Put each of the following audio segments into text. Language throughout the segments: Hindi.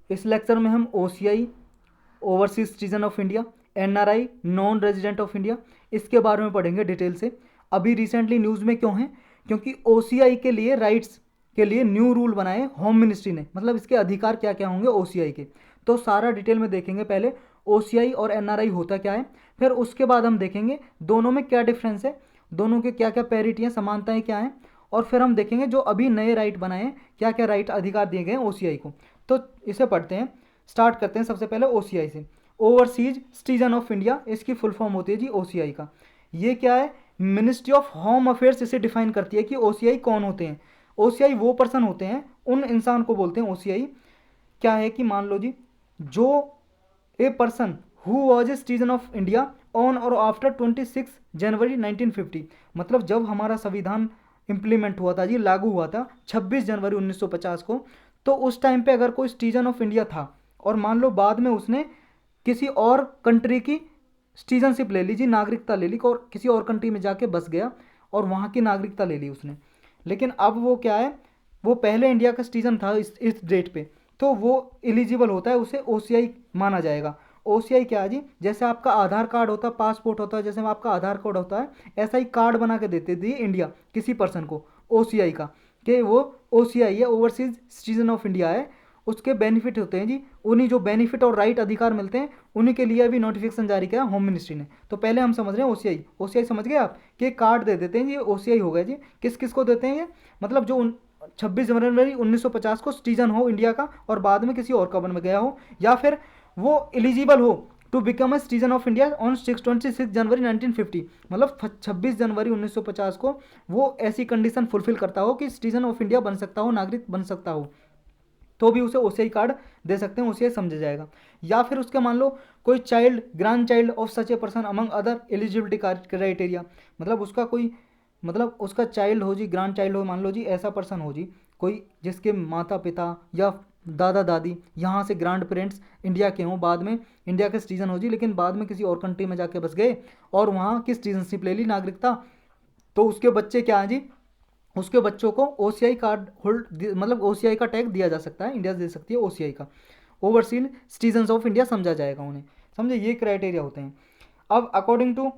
इस लेक्चर में हम OCI, overseas citizen of India, NRI, non resident of India, इसके बारे में पढ़ेंगे डिटेल से। अभी रिसेंटली न्यूज़ में क्यों है? क्योंकि OCI के लिए राइट्स के लिए न्यू रूल बनाए होम मिनिस्ट्री ने, मतलब इसके अधिकार क्या क्या होंगे OCI के, तो सारा डिटेल में देखेंगे। पहले OCI और NRI होता क्या है, फिर उसके बाद हम देखेंगे दोनों में क्या डिफरेंस है, दोनों के क्या क्या पैरिटी हैं, समानताएं क्या हैं, और फिर हम देखेंगे जो अभी नए राइट बनाए हैं क्या क्या राइट अधिकार दिए गए हैं OCI को। तो इसे पढ़ते हैं, स्टार्ट करते हैं सबसे पहले OCI से। ओवरसीज सिटीजन ऑफ इंडिया, इसकी फुल फॉर्म होती है जी OCI का। ये क्या है? मिनिस्ट्री ऑफ होम अफेयर्स इसे डिफाइन करती है कि OCI कौन होते हैं। OCI वो पर्सन होते हैं, उन इंसान को बोलते हैं OCI। क्या है कि मान लो जी, जो a person who was a citizen of India on और आफ्टर 26 जनवरी 1950, मतलब जब हमारा संविधान इम्प्लीमेंट हुआ था जी, लागू हुआ था 26 जनवरी 1950 को, तो उस टाइम पे अगर कोई सिटीजन ऑफ इंडिया था और मान लो बाद में उसने किसी और कंट्री की सिटीजनशिप ले ली जी, नागरिकता ले ली, और किसी और कंट्री में जाके बस गया और वहाँ की नागरिकता ले ली उसने, लेकिन अब वो क्या है, वो पहले इंडिया का सिटीजन था इस डेट पे, तो वो एलिजिबल होता है, उसे OCI माना जाएगा। OCI क्या है जी, जैसे आपका आधार कार्ड होता है, पासपोर्ट होता है, जैसे आपका आधार कार्ड होता है, ऐसा ही कार्ड बना के देते थे इंडिया किसी पर्सन को OCI का, कि वो OCI है, ओवरसीज सिटीजन ऑफ इंडिया है, उसके बेनिफिट होते हैं जी। उन्हीं जो बेनिफिट और राइट अधिकार मिलते हैं उन्हीं के लिए अभी नोटिफिकेशन जारी किया होम मिनिस्ट्री ने। तो पहले हम समझ रहे हैं OCI समझ गए आप, कि कार्ड दे देते हैं जी, OCI हो गया जी। किस किस को देते हैं ये, मतलब जो 26 जनवरी 1950 को सिटीजन हो इंडिया का और बाद में किसी और कवन में गया हो, या फिर वो एलिजिबल हो to become a citizen of India on 26 January 1950, मतलब 26 जनवरी 1950 को वो ऐसी कंडीशन फुलफिल करता हो कि सिटीजन ऑफ इंडिया बन सकता हो, नागरिक बन सकता हो, तो भी उसे OCI कार्ड दे सकते हैं, OCI समझा जाएगा। या फिर उसके मान लो कोई child, grand child of such a person among other eligibility criteria, मतलब उसका कोई, मतलब उसका चाइल्ड हो जी, ग्रैंड चाइल्ड हो, मान लो जी ऐसा पर्सन हो जी कोई जिसके माता पिता या दादा दादी यहाँ से ग्रैंड पेरेंट्स इंडिया के हों, बाद में इंडिया के सिटीजन हो जी, लेकिन बाद में किसी और कंट्री में जाके बस गए और वहाँ की सिटीजनशिप ले ली, नागरिकता, तो उसके बच्चे क्या हैं जी, उसके बच्चों को OCI कार्ड होल्ड, मतलब OCI का टैग दिया जा सकता है, इंडिया दे सकती है OCI का, ओवरसीज सिटीजन ऑफ इंडिया समझा जाएगा उन्हें, समझे, ये क्राइटेरिया होते हैं। अब according to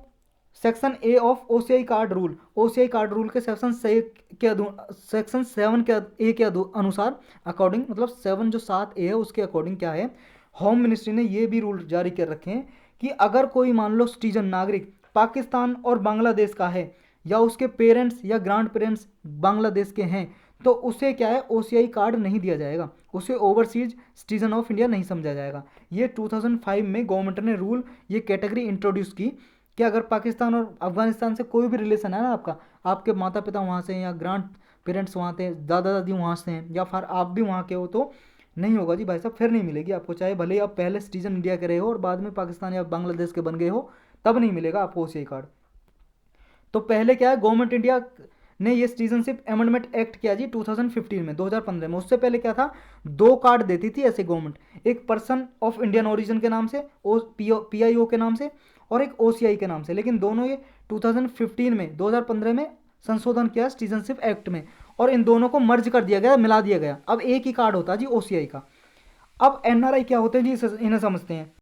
section A of OCI card rule, OCI card rule के सेक्शन सेक्शन 7 के A के अनुसार, अकॉर्डिंग मतलब 7 जो 7A है उसके अकॉर्डिंग क्या है, होम मिनिस्ट्री ने ये भी रूल जारी कर रखे हैं कि अगर कोई मान लो सिटीजन, नागरिक पाकिस्तान और बांग्लादेश का है, या उसके पेरेंट्स या ग्रैंड पेरेंट्स बांग्लादेश के हैं, तो उसे क्या है OCI कार्ड नहीं दिया जाएगा, उसे ओवरसीज सिटीजन ऑफ इंडिया नहीं समझा जाएगा। ये 2005 में गवर्नमेंट ने रूल, ये कैटेगरी इंट्रोड्यूस की कि अगर पाकिस्तान और अफगानिस्तान से कोई भी रिलेशन है ना आपका, आपके माता पिता वहाँ से हैं या ग्रैंड पेरेंट्स वहाँ से, दादा दादी वहाँ से हैं, या फिर आप भी वहाँ के हो, तो नहीं होगा जी भाई साहब, फिर नहीं मिलेगी आपको, चाहे भले ही आप पहले सिटीजन इंडिया के रहे हो और बाद में पाकिस्तान या बांग्लादेश के बन गए हो, तब नहीं मिलेगा आपको OCI कार्ड। तो पहले क्या है, गवर्नमेंट इंडिया ने ये सिटीजनशिप अमेंडमेंट एक्ट किया जी 2015 में, 2015 में। उससे पहले क्या था, 2 कार्ड देती थी ऐसे गवर्नमेंट, एक पर्सन ऑफ इंडियन ओरिजिन के नाम से PIO के नाम से, और एक OCI के नाम से, लेकिन दोनों ये 2015 में, 2015 में संशोधन किया सिटीजनशिप एक्ट में, और इन दोनों को मर्ज कर दिया गया, मिला दिया गया, अब एक ही कार्ड होता है जी OCI का। अब NRI क्या होते हैं जी, इन्हें समझते हैं।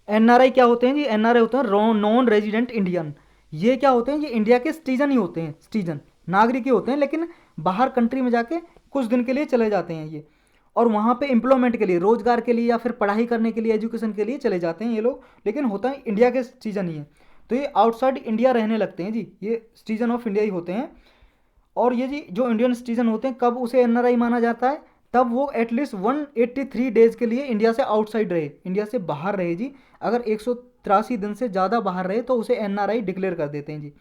NRI क्या होते हैं जी, NRI होते हैं नॉन रेजिडेंट इंडियन। ये क्या होते हैं, ये इंडिया के सिटीजन ही होते हैं, सिटीजन नागरिक ही होते हैं, लेकिन बाहर कंट्री में जाके कुछ दिन के लिए चले जाते हैं ये, और वहाँ पे एम्प्लॉयमेंट के लिए, रोजगार के लिए या फिर पढ़ाई करने के लिए, एजुकेशन के लिए चले जाते हैं ये लोग, लेकिन होता है इंडिया के सिटीजन ही है। तो ये आउटसाइड इंडिया रहने लगते हैं जी, ये सिटीजन ऑफ इंडिया ही होते हैं। और ये जी जो इंडियन सिटीजन होते हैं, कब उसे NRI माना जाता है, तब वो एटलीस्ट 183 डेज के लिए इंडिया से आउटसाइड रहे, इंडिया से बाहर रहे जी। अगर 183 दिन से ज़्यादा बाहर रहे तो उसे NRI डिक्लेयर कर देते हैं जी,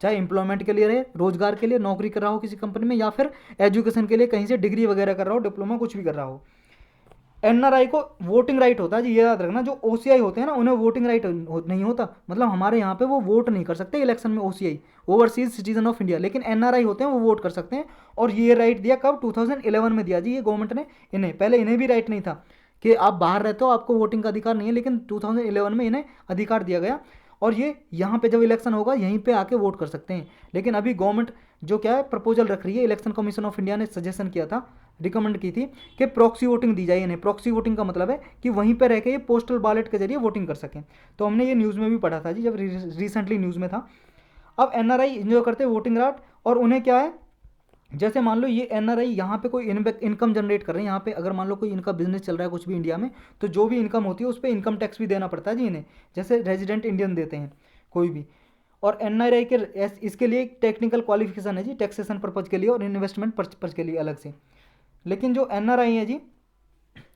चाहे एम्प्लॉयमेंट के लिए रहे, रोजगार के लिए, नौकरी कर रहा हो किसी कंपनी में, या फिर एजुकेशन के लिए कहीं से डिग्री वगैरह कर रहा हो, डिप्लोमा कुछ भी कर रहा हो। NRI को वोटिंग राइट होता है जी, ये याद रखना। जो OCI होते हैं ना, उन्हें वोटिंग राइट नहीं होता, मतलब हमारे यहाँ पे वो वोट नहीं कर सकते इलेक्शन में OCI, overseas citizen of India, लेकिन NRI होते हैं वो वोट कर सकते हैं। और ये राइट दिया कब, 2011 में दिया जी ये गवर्नमेंट ने इन्हें, पहले इन्हें भी राइट नहीं था कि आप बाहर रहते हो आपको वोटिंग का अधिकार नहीं है, लेकिन 2011 में इन्हें अधिकार दिया गया, और ये यहाँ पे जब इलेक्शन होगा यहीं पे आके वोट कर सकते हैं। लेकिन अभी गवर्नमेंट जो क्या है प्रपोजल रख रही है, इलेक्शन कमीशन ऑफ इंडिया ने सजेशन किया था रिकमेंड की थी कि प्रॉक्सी वोटिंग दी जाए इन्हें। प्रॉक्सी वोटिंग का मतलब है कि वहीं पर रह के ये पोस्टल बैलेट के जरिए वोटिंग कर सकें। तो हमने ये न्यूज़ में भी पढ़ा था जी, जब रिसेंटली न्यूज़ में था। अब एनआरआई इंजॉय करते हैं वोटिंग राइट, और उन्हें क्या है, जैसे मान लो ये एनआरआई यहाँ पे कोई इनकम जनरेट कर रहे हैं, यहाँ पे अगर मान लो कोई इनका बिजनेस चल रहा है कुछ भी इंडिया में, तो जो भी इनकम होती है उस पर इनकम टैक्स भी देना पड़ता है जी इन्हें, जैसे रेजिडेंट इंडियन देते हैं कोई भी। और एनआरआई के इसके लिए एक टेक्निकल क्वालिफिकेशन है जी, टैक्सेशन पर्पज़ के लिए और इन्वेस्टमेंट पर्पज़ के लिए अलग से। लेकिन जो एनआरआई है जी,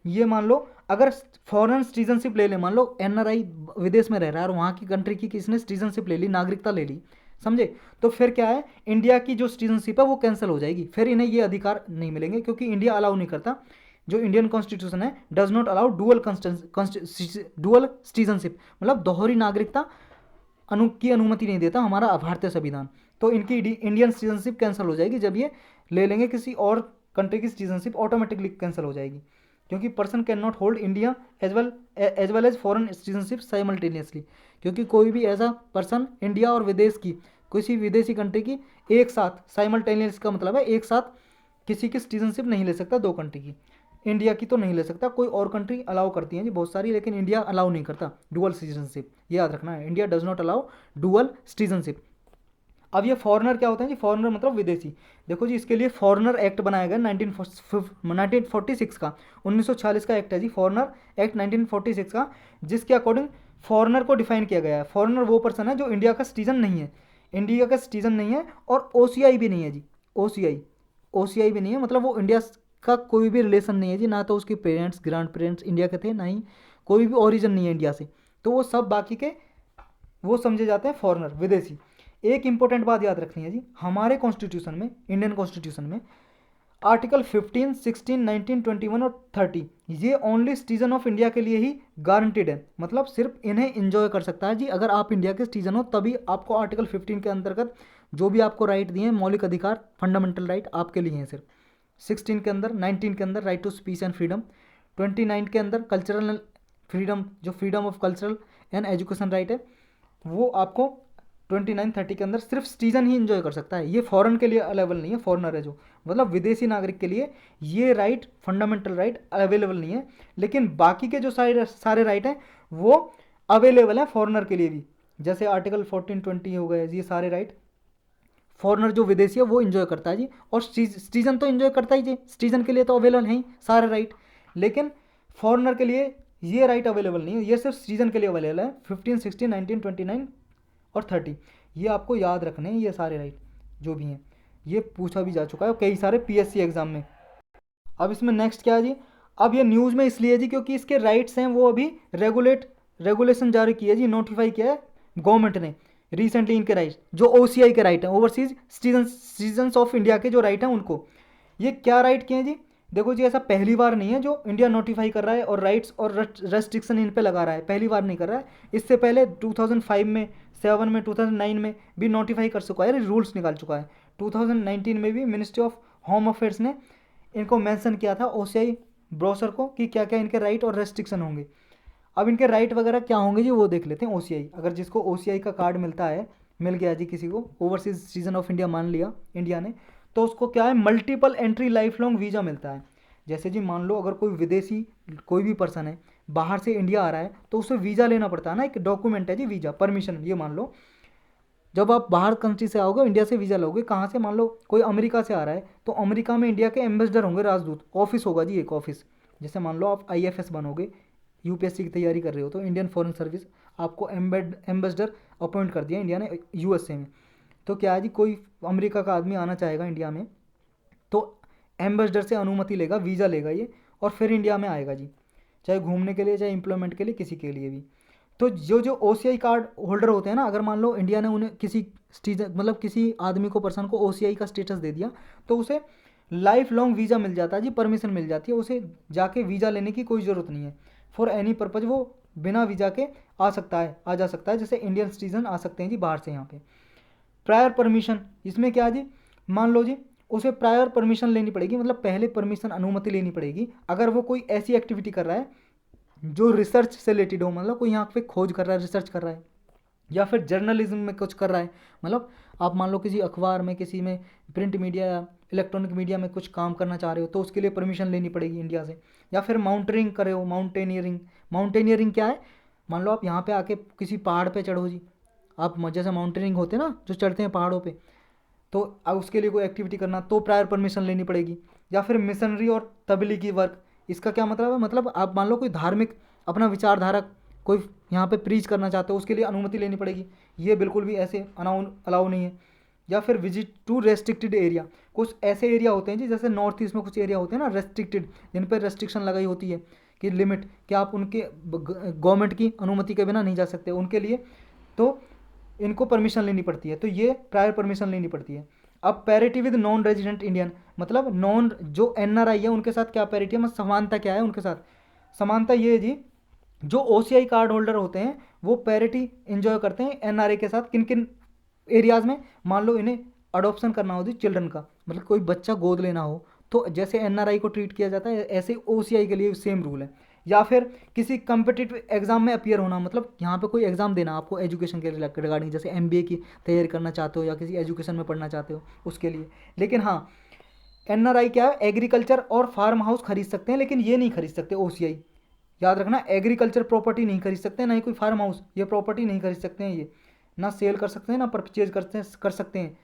ये मान लो अगर फॉरेन सिटीजनशिप ले ले, मान लो एनआरआई विदेश में रह रहा है और वहाँ की कंट्री की किसने सिटीजनशिप ले ली, नागरिकता ले ली, समझे, तो फिर क्या है, इंडिया की जो सिटीजनशिप है वो कैंसिल हो जाएगी, फिर इन्हें ये अधिकार नहीं मिलेंगे, क्योंकि इंडिया अलाउ नहीं करता, जो इंडियन कॉन्स्टिट्यूशन है does not allow dual citizenship, मतलब दोहरी नागरिकता की अनुमति नहीं देता हमारा भारतीय संविधान। तो इनकी इंडियन सिटीजनशिप कैंसिल हो जाएगी, जब ये ले लेंगे किसी और कंट्री की सिटीजनशिप ऑटोमेटिकली कैंसिल हो जाएगी, क्योंकि person can not hold India as well as foreign citizenship simultaneously, क्योंकि कोई भी ऐसा पर्सन इंडिया और विदेश की किसी विदेशी कंट्री की एक साथ, साइमल्टेनियस का मतलब है एक साथ किसी की सिटीजनशिप नहीं ले सकता, दो कंट्री की, इंडिया की तो नहीं ले सकता, कोई और कंट्री अलाउ करती हैं जी बहुत सारी, लेकिन इंडिया अलाउ नहीं करता डुअल सिटीजनशिप, ये याद रखना है, India does not allow dual citizenship. अब ये फॉरेनर क्या होता है जी, फॉरेनर मतलब विदेशी। देखो जी, इसके लिए फॉरेनर एक्ट बनाया गया 1946 का, 1946 का एक्ट है जी, फॉरेनर एक्ट 1946 का, जिसके अकॉर्डिंग फॉरेनर को डिफाइन किया गया है। फॉरेनर वो पर्सन है जो इंडिया का सिटीजन नहीं है, इंडिया का सिटीजन नहीं है और ओसीआई भी नहीं है जी, ओसीआई भी नहीं है, मतलब वो इंडिया का कोई भी रिलेशन नहीं है जी, ना तो उसके पेरेंट्स ग्रैंड पेरेंट्स इंडिया के थे, ना ही कोई भी ओरिजिन नहीं है इंडिया से, तो वो सब बाकी के वो समझे जाते हैं फॉरेनर, विदेशी। एक इंपॉर्टेंट बात याद रखनी है जी, हमारे कॉन्स्टिट्यूशन में, इंडियन कॉन्स्टिट्यूशन में आर्टिकल 15, 16, 19, 21 और 30 ये ओनली सिटीजन ऑफ इंडिया के लिए ही गारंटीड है, मतलब सिर्फ इन्हें एंजॉय कर सकता है जी अगर आप इंडिया के सिटीजन हो, तभी आपको आर्टिकल 15 के अंतर्गत जो भी आपको राइट दिए हैं, मौलिक अधिकार, फंडामेंटल राइट आपके लिए हैं सिर्फ। 16 के अंदर, 19 के अंदर right to speech and freedom, 29 के अंदर कल्चरल फ्रीडम, जो freedom of cultural and education right है वो आपको 29, 30 के अंदर सिर्फ सिटीजन ही इंजॉय कर सकता है, ये फॉरेन के लिए अवेलेबल नहीं है, फॉरेनर है जो, मतलब विदेशी नागरिक के लिए ये राइट, फंडामेंटल राइट अवेलेबल नहीं है, लेकिन बाकी के जो सारे राइट हैं वो अवेलेबल है फॉरेनर के लिए भी, जैसे आर्टिकल 14, 20 हो गए, ये सारे राइट फॉरेनर जो विदेशी है वो इंजॉय करता है जी, और सिटीजन तो इंजॉय करता ही जी, सिटीजन के लिए तो अवेलेबल है ही सारे राइट, लेकिन फॉरेनर के लिए ये राइट अवेलेबल नहीं है, ये सिर्फ सिटीजन के लिए अवेलेबल है। 15, 16, 19, 29 और 30 ये आपको याद रखने हैं, ये सारे राइट जो भी हैं, ये पूछा भी जा चुका है कई सारे पीएससी एग्जाम में। अब इसमें नेक्स्ट क्या है जी, अब ये न्यूज़ में इसलिए है जी क्योंकि इसके राइट्स हैं वो अभी रेगुलेशन जारी किया जी, नोटिफाई किया है गवर्नमेंट ने रिसेंटली, इनके राइट जो ओसीआई के राइट हैं, ओवरसीज सिटीजन्स ऑफ इंडिया के जो राइट हैं उनको, ये क्या राइट किए हैं जी, देखो जी ऐसा पहली बार नहीं है जो इंडिया नोटिफाई कर रहा है और राइट्स और रेस्ट्रिक्शन इन पे लगा रहा है, पहली बार नहीं कर रहा है, इससे पहले 2005 में, 7 में, 2009 में भी नोटिफाई कर चुका है, रूल्स निकाल चुका है। 2019 में भी मिनिस्ट्री ऑफ होम अफेयर्स ने इनको मेंशन किया था ओसीआई ब्रोशर को कि क्या क्या इनके राइट और रेस्ट्रिक्शन होंगे। अब इनके राइट वगैरह क्या होंगे जी वो देख लेते हैं। ओसीआई, अगर जिसको ओसीआई का कार्ड मिलता है, मिल गया जी किसी को, ओवरसीज सिटीजन ऑफ इंडिया मान लिया इंडिया ने, तो उसको क्या है, multiple entry life long visa मिलता है। जैसे जी मान लो अगर कोई विदेशी कोई भी पर्सन है बाहर से इंडिया आ रहा है तो उसे वीज़ा लेना पड़ता है ना, एक डॉक्यूमेंट है जी वीज़ा, परमिशन। ये मान लो जब आप बाहर कंट्री से आओगे, इंडिया से वीज़ा लोगे, कहाँ से, मान लो कोई अमेरिका से आ रहा है तो अमेरिका में इंडिया के एम्बेसडर होंगे, राजदूत, ऑफिस होगा जी एक ऑफिस। जैसे मान लो आप आईएफएस बनोगे, यूपीएससी की तैयारी कर रहे हो, तो इंडियन फॉरेन सर्विस आपको एम्बेसडर अपॉइंट कर दिया इंडिया ने यूएसए में। तो क्या है जी, कोई अमेरिका का आदमी आना चाहेगा इंडिया में तो एम्बेसडर से अनुमति लेगा, वीज़ा लेगा ये, और फिर इंडिया में आएगा जी, चाहे घूमने के लिए, चाहे एम्प्लॉयमेंट के लिए, किसी के लिए भी। तो जो जो ओसीआई कार्ड होल्डर होते हैं ना, अगर मान लो इंडिया ने उन्हें किसी मतलब किसी आदमी को, पर्सन को ओसीआई का स्टेटस दे दिया, तो उसे लाइफ लॉन्ग वीज़ा मिल जाता है जी, परमिशन मिल जाती है, उसे जाके वीज़ा लेने की कोई ज़रूरत नहीं है, फॉर एनी पर्पज़ वो बिना वीज़ा के आ सकता है, आ जा सकता है, जैसे इंडियन सिटीजन आ सकते हैं जी बाहर से यहाँ पे। प्रायर परमिशन, इसमें क्या जी, मान लो जी उसे प्रायर परमिशन लेनी पड़ेगी, मतलब पहले परमिशन, अनुमति लेनी पड़ेगी अगर वो कोई ऐसी एक्टिविटी कर रहा है जो रिसर्च से रिलेटेड हो, मतलब कोई यहाँ पे खोज कर रहा है, रिसर्च कर रहा है, या फिर जर्नलिज्म में कुछ कर रहा है, मतलब आप मान लो किसी अखबार में, किसी में प्रिंट मीडिया या इलेक्ट्रॉनिक मीडिया में कुछ काम करना चाह रहे हो तो उसके लिए परमिशन लेनी पड़ेगी इंडिया से। या फिर माउंटेनियरिंग कर रहे हो, माउंटेनियरिंग। माउंटेनियरिंग क्या है, मान लो आप यहाँ पे आके किसी पहाड़ पे चढ़ो जी, आप जैसे माउंटेनियरिंग होते हैं ना जो चढ़ते हैं पहाड़ों पे, तो अब उसके लिए कोई एक्टिविटी करना तो प्रायर परमिशन लेनी पड़ेगी। या फिर मिशनरी और तबलीगी वर्क, इसका क्या मतलब है, मतलब आप मान लो कोई धार्मिक अपना विचारधारा कोई यहाँ पे प्रीच करना चाहते हो उसके लिए अनुमति लेनी पड़ेगी, ये बिल्कुल भी ऐसे अलाउ नहीं है। या फिर विजिट टू रेस्ट्रिक्टेड एरिया, कुछ ऐसे एरिया होते हैं जी जैसे नॉर्थ ईस्ट में कुछ एरिया होते हैं ना रेस्ट्रिक्टेड, जिन पर रेस्ट्रिक्शन लगाई होती है कि लिमिट कि आप उनके गवर्नमेंट की अनुमति के बिना नहीं जा सकते उनके लिए, तो इनको परमिशन लेनी पड़ती है, तो ये प्रायर परमिशन लेनी पड़ती है। अब parity with non resident Indian, मतलब नॉन जो एनआरआई है उनके साथ क्या पैरिटी है, मतलब समानता क्या है उनके साथ, समानता ये है जी जो ओसीआई कार्ड होल्डर होते हैं वो पैरिटी एंजॉय करते हैं एनआरआई के साथ। किन किन एरियाज़ में, मान लो इन्हें अडॉप्शन करना हो जी चिल्ड्रन का, मतलब कोई बच्चा गोद लेना हो तो जैसे एनआरआई को ट्रीट किया जाता है ऐसे ओसीआई के लिए सेम रूल है। या फिर किसी कम्पिटिटिव एग्जाम में अपीयर होना, मतलब यहाँ पे कोई एग्जाम देना आपको एजुकेशन के रिगार्डिंग, जैसे एमबीए की तैयारी करना चाहते हो या किसी एजुकेशन में पढ़ना चाहते हो उसके लिए। लेकिन हाँ एनआरआई क्या है, एग्रीकल्चर और फार्म हाउस खरीद सकते हैं लेकिन ये नहीं खरीद सकते ओसीआई, याद रखना, एग्रीकल्चर प्रॉपर्टी नहीं खरीद सकते, ना ही कोई फार्म हाउस, ये प्रॉपर्टी नहीं खरीद सकते हैं, ये ना सेल कर सकते हैं ना परचेज कर सकते हैं,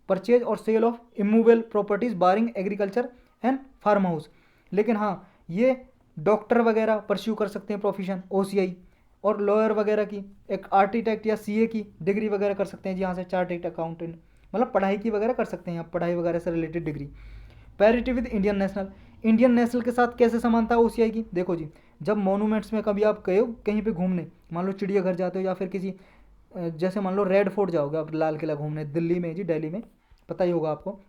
परचेज और sale of immovable properties barring agriculture and farm house. लेकिन हाँ ये डॉक्टर वगैरह परस्यू कर सकते हैं प्रोफेशन ओसीआई, और लॉयर वगैरह की एक आर्किटेक्ट या सीए की डिग्री वगैरह कर सकते हैं जी, यहाँ से चार्टेड अकाउंटेंट, मतलब पढ़ाई की वगैरह कर सकते हैं आप, पढ़ाई वगैरह से related degree. Parity with Indian national, Indian national के साथ कैसे समानता है ओसीआई की, देखो जी जब मोनूमेंट्स में कभी आप गए हो कहीं पे घूमने, मान लो चिड़ियाघर जाते हो या फिर किसी जैसे मान लो रेड फोर्ट जाओगे आप, लाल किला घूमने दिल्ली में जी, दिल्ली में पता ही होगा आपको,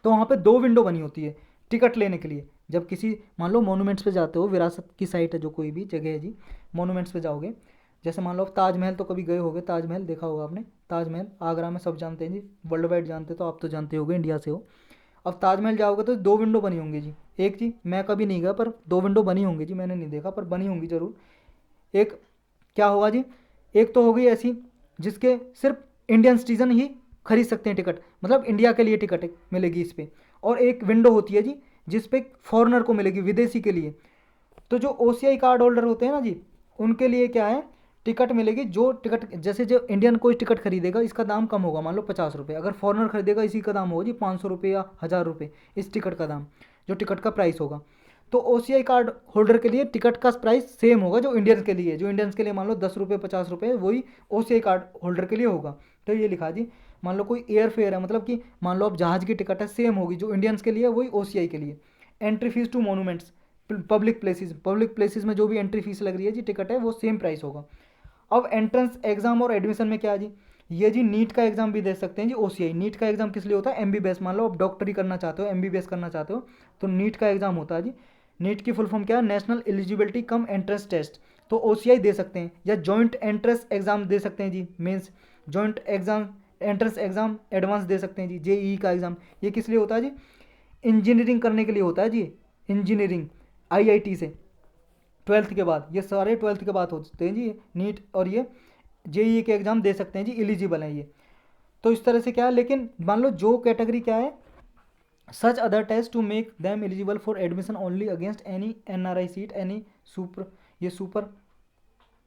तो वहाँ पे दो विंडो बनी होती है टिकट लेने के लिए। जब किसी मान लो मोनूमेंट्स पे जाते हो, विरासत की साइट है जो कोई भी जगह है जी, मोनूमेंट्स पे जाओगे, जैसे मान लो आप ताजमहल तो कभी गए होगे, ताजमहल देखा होगा आपने, ताजमहल आगरा में सब जानते हैं जी, वर्ल्ड वाइड जानते, तो आप तो जानते होगे इंडिया से हो। अब ताजमहल जाओगे तो दो विंडो बनी होंगी जी, एक जी मैं कभी नहीं गया पर दो विंडो बनी होंगी जी, मैंने नहीं देखा पर बनी होंगी ज़रूर। एक क्या होगा जी, एक तो होगी ऐसी जिसके सिर्फ इंडियन सिटीजन ही खरीद सकते हैं टिकट, मतलब इंडिया के लिए टिकट मिलेगी इस पर, और एक विंडो होती है जी जिस पे फॉरेनर को मिलेगी, विदेशी के लिए। तो जो ओसीआई कार्ड होल्डर होते हैं ना जी उनके लिए क्या है, टिकट मिलेगी, जो टिकट जैसे जो इंडियन कोई टिकट खरीदेगा इसका दाम कम होगा, मान लो 50 रुपये, अगर फॉरेनर खरीदेगा इसी का दाम होगा जी 500 रुपये या 1000 रुपये, इस टिकट का दाम, जो टिकट का प्राइस होगा। तो ओसीआई कार्ड होल्डर के लिए टिकट का प्राइस सेम होगा जो इंडियंस के लिए, जो इंडियंस के लिए मान लो 10 रुपये 50 रुपये, वही ओसीआई कार्ड होल्डर के लिए होगा। तो ये लिखा जी, मान लो कोई एयर फेयर है, मतलब कि मान लो आप जहाज़ की टिकट है सेम होगी, जो इंडियंस के लिए वही ओसीआई के लिए। Entry fee to monuments, public places में जो भी एंट्री फीस लग रही है जी टिकट है वो सेम प्राइस होगा। अब एंट्रेंस एग्जाम और एडमिशन में क्या है जी, ये जी नीट का एग्जाम भी दे सकते हैं जी ओसीआई। नीट का एग्जाम किस लिए होता है, एमबीबीएस, मान लो आप डॉक्टरी करना चाहते हो, एमबीबीएस करना चाहते हो तो नीट का एग्जाम होता है जी। नीट की फुल फॉर्म क्या है, national eligibility cum entrance test, तो ओसीआई दे सकते हैं। या जॉइंट एंट्रेंस एग्जाम दे सकते हैं जी, means joint exam entrance exam advance दे सकते हैं जी। जेईई का एग्जाम ये किस लिए होता है जी, इंजीनियरिंग करने के लिए होता है जी, इंजीनियरिंग आईआईटी से ट्वेल्थ के बाद, ये सारे ट्वेल्थ के बाद होते हैं जी नीट, और ये जेईई के एग्ज़ाम दे सकते हैं जी, एलिजिबल हैं ये। तो इस तरह से क्या है, लेकिन मान लो जो कैटेगरी क्या है, such other test to make them eligible for admission only against any NRI seat any super, ये सुपर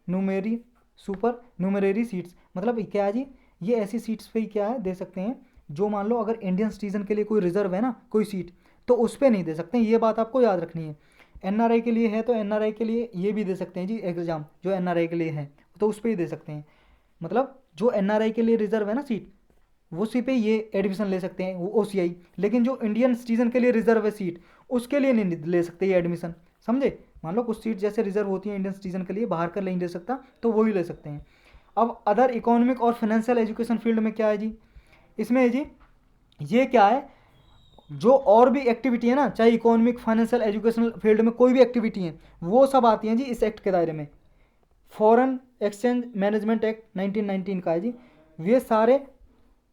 न्यूमरेरी सीट्स, मतलब क्या है जी, ये ऐसी सीट्स पे ही क्या है दे सकते हैं जो मान लो अगर इंडियन सिटीजन के लिए कोई रिजर्व है ना कोई सीट, तो उस पर नहीं दे सकते हैं, ये बात आपको याद रखनी है। एनआरआई के लिए है तो एनआरआई के लिए ये भी दे सकते हैं जी एग्ज़ाम, जो एनआरआई के लिए है तो उस पर ही दे सकते हैं, मतलब जो एनआरआई के लिए रिजर्व है ना सीट वो उसी पे ये एडमिशन ले सकते हैं वो ओसीआई। लेकिन जो इंडियन सिटीजन के लिए रिजर्व है सीट उसके लिए नहीं ले सकते ये एडमिशन, समझे। मान लो कुछ सीट जैसे रिजर्व होती है इंडियन सिटीजन के लिए, बाहर का नहीं ले सकता तो वो ही ले सकते हैं। अब अदर इकोनॉमिक और फाइनेंशियल एजुकेशन फील्ड में क्या है जी, इसमें है जी ये क्या है, जो और भी एक्टिविटी है ना, चाहे इकोनॉमिक फाइनेंशियल एजुकेशनल फील्ड में कोई भी एक्टिविटी है वो सब आती हैं जी इस एक्ट के दायरे में। फॉरेन एक्सचेंज मैनेजमेंट एक्ट 1919 का है जी, ये सारे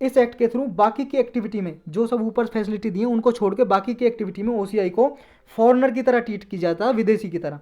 इस एक्ट के थ्रू बाकी की एक्टिविटी में जो सब ऊपर फैसिलिटी दी है उनको छोड़ के बाकी की एक्टिविटी में ओसीआई को फॉरेनर की तरह ट्रीट की जाता है, विदेशी की तरह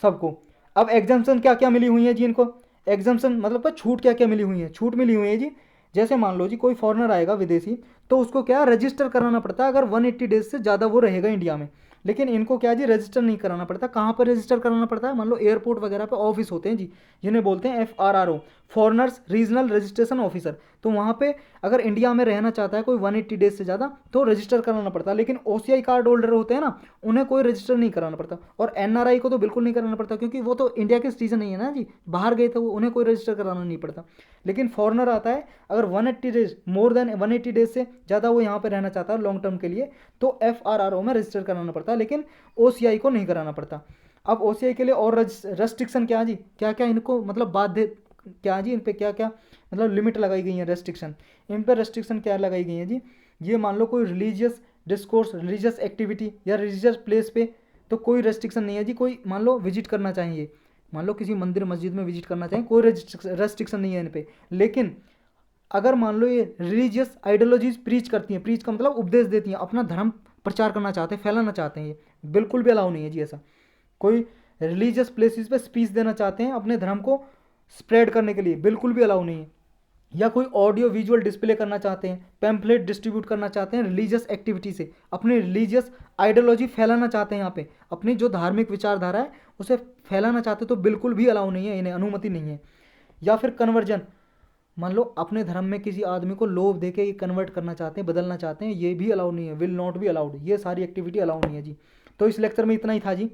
सबको। अब एग्जाम्पन क्या क्या मिली हुई है जी इनको, एग्जाम्पशन मतलब छूट क्या क्या मिली हुई है, छूट मिली हुई है जी। जैसे मान लो जी कोई फॉरेनर आएगा विदेशी, तो उसको क्या रजिस्टर कराना पड़ता है अगर 180 डेज से ज़्यादा वो रहेगा इंडिया में। लेकिन इनको क्या जी रजिस्टर नहीं कराना पड़ता। कहाँ पर रजिस्टर कराना पड़ता है, मान लो एयरपोर्ट वगैरह पे ऑफिस होते हैं जी, जिन्हें बोलते हैं FRRO, foreigners regional registration officer. तो वहाँ पे अगर इंडिया में रहना चाहता है कोई 180 डेज से ज़्यादा तो रजिस्टर कराना पड़ता है। लेकिन OCI कार्ड होल्डर होते हैं ना, उन्हें कोई रजिस्टर नहीं कराना पड़ता। और NRI को तो बिल्कुल नहीं कराना पड़ता, क्योंकि वो तो इंडिया के सिटीजन नहीं है ना जी, बाहर गए थे वो, उन्हें कोई रजिस्टर कराना नहीं पड़ता। लेकिन फॉरनर आता है अगर 180 डेज, मोर देन 180 डेज से ज़्यादा वो यहाँ पर रहना चाहता है लॉन्ग टर्म के लिए, तो FRRO में रजिस्टर कराना पड़ता है, लेकिन OCI को नहीं कराना पड़ता। अब OCI के लिए और रेस्ट्रिक्शन क्या जी, क्या क्या इनको मतलब बाध्य क्या जी, इन पे क्या क्या मतलब लिमिट लगाई गई है, रेस्ट्रिक्शन। इन पर रेस्ट्रिक्शन क्या लगाई गई है जी, ये मान लो कोई रिलीजियस डिस्कोर्स, रिलीजियस एक्टिविटी या रिलीजियस प्लेस पे तो कोई रेस्ट्रिक्शन नहीं है जी। कोई मान लो विजिट करना चाहिए, मान लो किसी मंदिर मस्जिद में विजिट करना चाहिए, कोई रेस्ट्रिक्शन नहीं है इन पे। लेकिन अगर मान लो ये रिलीजियस आइडियोलॉजीज प्रीच करती हैं, प्रीच का मतलब उपदेश देती हैं, अपना धर्म प्रचार करना चाहते हैं, फैलाना चाहते हैं, ये बिल्कुल भी अलाउ नहीं है जी। ऐसा कोई रिलीजियस प्लेसेस पे स्पीच देना चाहते हैं अपने धर्म को स्प्रेड करने के लिए, बिल्कुल भी अलाउ नहीं है। या कोई ऑडियो विजुअल डिस्प्ले करना चाहते हैं, पैम्पलेट डिस्ट्रीब्यूट करना चाहते हैं रिलीजियस एक्टिविटी से, अपनी रिलीजियस आइडियोलॉजी फैलाना चाहते हैं, यहाँ पे अपनी जो धार्मिक विचारधारा है उसे फैलाना चाहते हैं, तो बिल्कुल भी अलाउ नहीं है, इन्हें अनुमति नहीं है। या फिर कन्वर्जन, मान लो अपने धर्म में किसी आदमी को लोभ दे के ये कन्वर्ट करना चाहते हैं, बदलना चाहते हैं, ये भी अलाउ नहीं है, विल नॉट बी अलाउड। ये सारी एक्टिविटी अलाउ नहीं है जी। तो इस लेक्चर में इतना ही था जी।